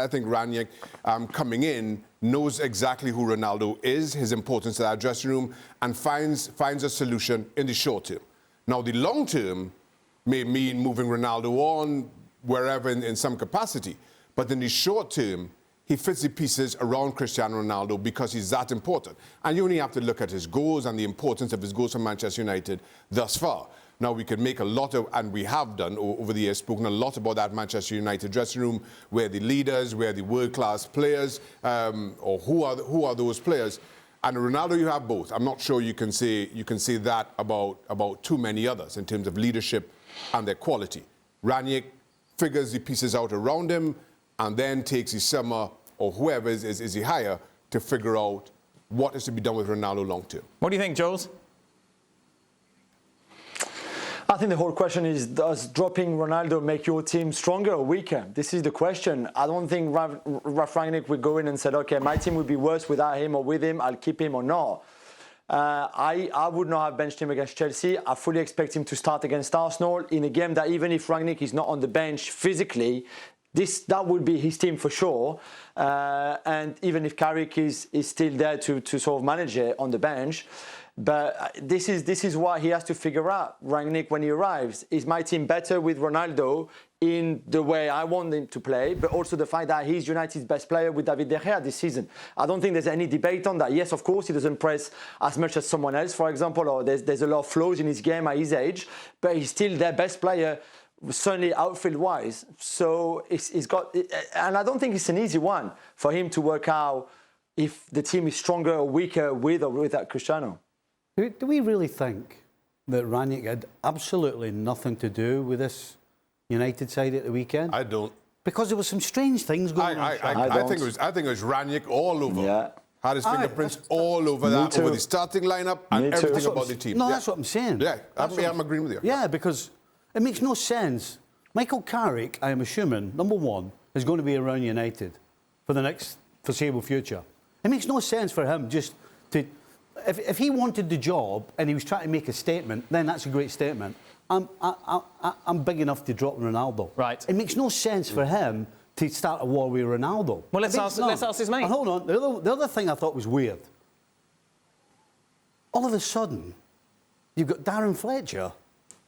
I think Rangnick, coming in, knows exactly who Ronaldo is, his importance to that dressing room, and finds a solution in the short term. Now, the long term may mean moving Ronaldo on wherever in some capacity, but in the short term, he fits the pieces around Cristiano Ronaldo because he's that important. And you only have to look at his goals and the importance of his goals for Manchester United thus far. Now, we could make a lot of, and we have done over the years, spoken a lot about that Manchester United dressing room, where the leaders, where the world-class players, or who are those players. And Ronaldo, you have both. I'm not sure you can say that about too many others in terms of leadership and their quality. Rangnick figures the pieces out around him and then takes the summer or whoever is he hire to figure out what is to be done with Ronaldo long term. What do you think, Jules? I think the whole question is, does dropping Ronaldo make your team stronger or weaker? This is the question. I don't think Ralf Rangnick would go in and say, okay, my team would be worse without him or with him, I'll keep him or not. I would not have benched him against Chelsea. I fully expect him to start against Arsenal in a game that even if Rangnick is not on the bench physically, that would be his team for sure. And even if Carrick is still there to sort of manage it on the bench. But this is what he has to figure out, Rangnick, when he arrives. Is my team better with Ronaldo in the way I want him to play, but also the fact that he's United's best player with David De Gea this season? I don't think there's any debate on that. Yes, of course, he doesn't press as much as someone else, for example, or there's a lot of flaws in his game at his age, but he's still their best player, certainly outfield-wise. So he's got... And I don't think it's an easy one for him to work out if the team is stronger or weaker with or without Cristiano. Do we really think that Rangnick had absolutely nothing to do with this United side at the weekend? I don't. Because there were some strange things going on. I think it was Rangnick all over. Yeah. Had his fingerprints all over that, over the starting lineup and everything about the team. No, that's what I'm saying. Yeah, I'm agreeing with you. Yeah, because it makes no sense. Michael Carrick, I am assuming, number one, is going to be around United for the next foreseeable future. It makes no sense for him just to... If he wanted the job and he was trying to make a statement, then that's a great statement. I'm big enough to drop Ronaldo. Right. It makes no sense for him to start a war with Ronaldo. Well, let's ask his mate. And hold on. The other thing I thought was weird. All of a sudden, you've got Darren Fletcher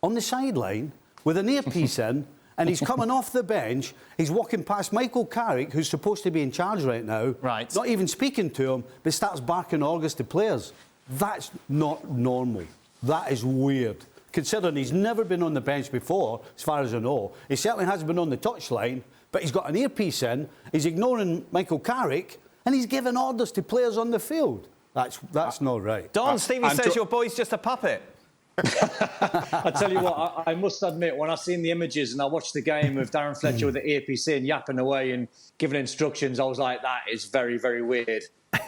on the sideline with an earpiece in, and he's coming off the bench. He's walking past Michael Carrick, who's supposed to be in charge right now. Right. Not even speaking to him, but starts barking orders to players. That's not normal. That is weird. Considering he's never been on the bench before, as far as I know. He certainly hasn't been on the touchline, but he's got an earpiece in, he's ignoring Michael Carrick, and he's giving orders to players on the field. That's not right. Don, Stevie says your boy's just a puppet. I tell you what, I must admit, when I seen the images and I watched the game of Darren Fletcher with the earpiece in, yapping away and giving instructions, I was like, that is very, very weird.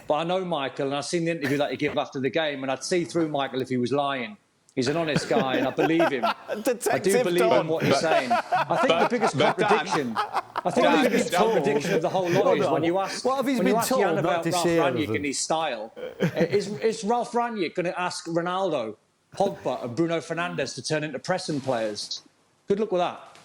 But I know Michael, and I've seen the interview that he gave after the game, and I'd see through Michael if he was lying. He's an honest guy, and I believe him. I do believe in what he's saying. I think the biggest contradiction... I think the biggest contradiction of the whole lot is when you ask Jan about Ralf Rangnick and his style, is Ralf Rangnick going to ask Ronaldo, Pogba and Bruno Fernandes to turn into pressing players? Good luck with that.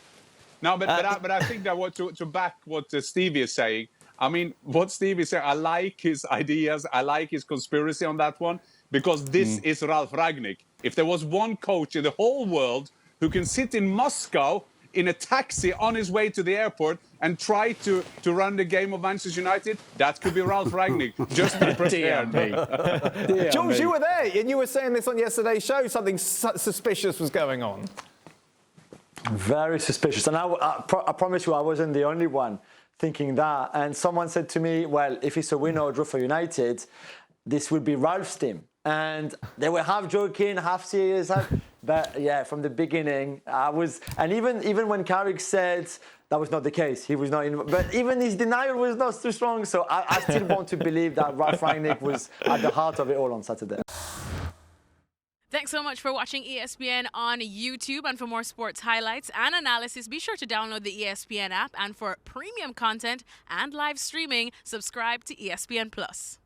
No, but I think that to back what Stevie is saying, I mean, what Stevie is saying, I like his ideas, I like his conspiracy on that one, because this is Ralf Rangnick. If there was one coach in the whole world who can sit in Moscow in a taxi on his way to the airport and try to run the game of Manchester United, that could be Ralf Rangnick. Just be prepared. Jules, you were there, and you were saying this on yesterday's show, something suspicious was going on. Very suspicious. And I promise you, I wasn't the only one thinking that. And someone said to me, well, if it's a win or a draw for United, this would be Ralph's team. And they were half joking, half serious. But yeah, from the beginning, I was... And even when Carrick said that was not the case, he was not in... But even his denial was not too strong. So I still want to believe that Ralf Rangnick was at the heart of it all on Saturday. Thanks so much for watching ESPN on YouTube. And for more sports highlights and analysis, be sure to download the ESPN app. And for premium content and live streaming, subscribe to ESPN+.